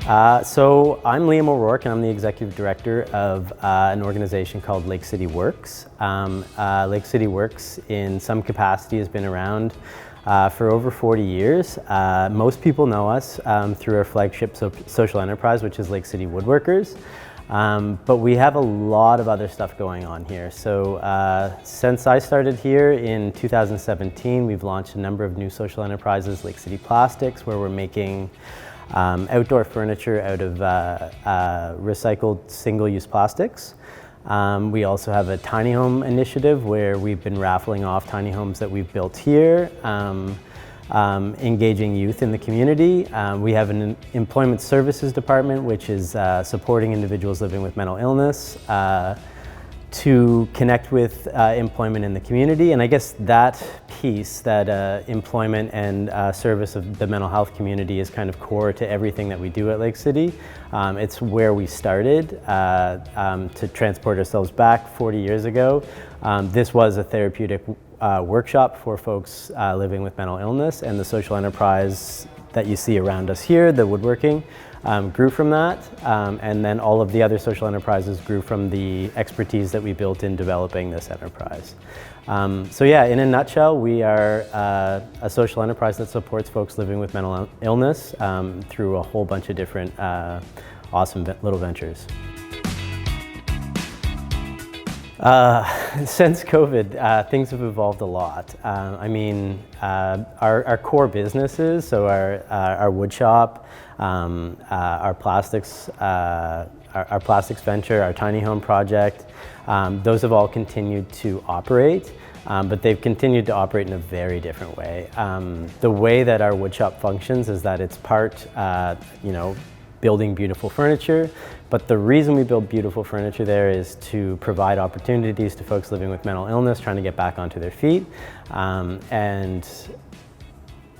So I'm Liam O'Rourke, and I'm the executive director of an organization called LakeCity Works. LakeCity Works, in some capacity, has been around for over 40 years. Most people know us through our flagship social enterprise, which is LakeCity Woodworkers. But we have a lot of other stuff going on here. So since I started here in 2017, we've launched a number of new social enterprises, LakeCity Plastics, where we're making outdoor furniture out of recycled single-use plastics. We also have a tiny home initiative where we've been raffling off tiny homes that we've built here, engaging youth in the community. We have an employment services department, which is supporting individuals living with mental illness to connect with employment in the community. And I guess that piece, that employment and service of the mental health community, is kind of core to everything that we do at Lake City. It's where we started to transport ourselves back 40 years ago. This was a therapeutic workshop for folks living with mental illness, and the social enterprise that you see around us here, the woodworking, grew from that, and then all of the other social enterprises grew from the expertise that we built in developing this enterprise. So yeah, in a nutshell, we are a social enterprise that supports folks living with mental illness through a whole bunch of different awesome little ventures. Since COVID, things have evolved a lot. I mean, our core businesses, so our wood shop, our plastics venture, our tiny home project, those have all continued to operate, but they've continued to operate in a very different way. The way that our wood shop functions is that it's part, building beautiful furniture, but the reason we build beautiful furniture there is to provide opportunities to folks living with mental illness trying to get back onto their feet. And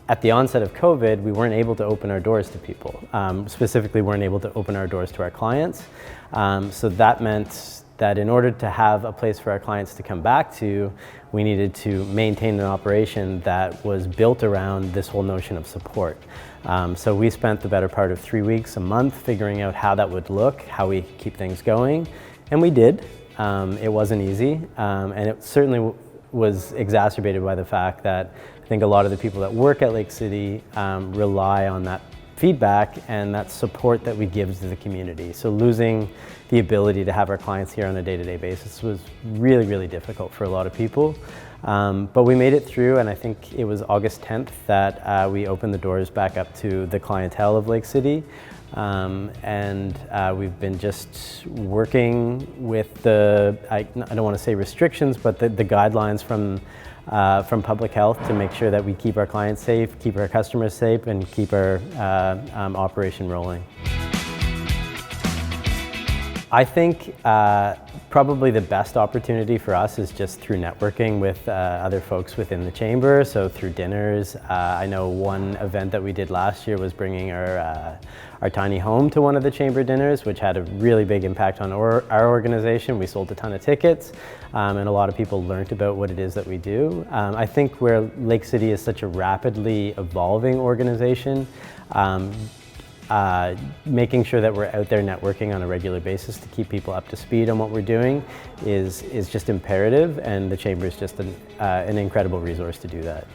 at the onset of COVID, we weren't able to open our doors to people. Specifically, weren't able to open our doors to our clients. So that meant that in order to have a place for our clients to come back to, we needed to maintain an operation that was built around this whole notion of support. So we spent the better part of 3 weeks, a month, figuring out how that would look, how we could keep things going, and we did. It wasn't easy, and it certainly was exacerbated by the fact that I think a lot of the people that work at Lake City rely on that feedback and that support that we give to the community. So losing the ability to have our clients here on a day-to-day basis was really, really difficult for a lot of people. But we made it through, and I think it was August 10th that we opened the doors back up to the clientele of Lake City. And we've been just working with I don't want to say restrictions, but the guidelines from public health to make sure that we keep our clients safe, keep our customers safe, and keep our operation rolling. I think probably the best opportunity for us is just through networking with other folks within the chamber, so through dinners. I know one event that we did last year was bringing our tiny home to one of the chamber dinners, which had a really big impact on our organization. We sold a ton of tickets, and a lot of people learned about what it is that we do. I think where Lake City is such a rapidly evolving organization, making sure that we're out there networking on a regular basis to keep people up to speed on what we're doing is just imperative, and the Chamber is just an incredible resource to do that.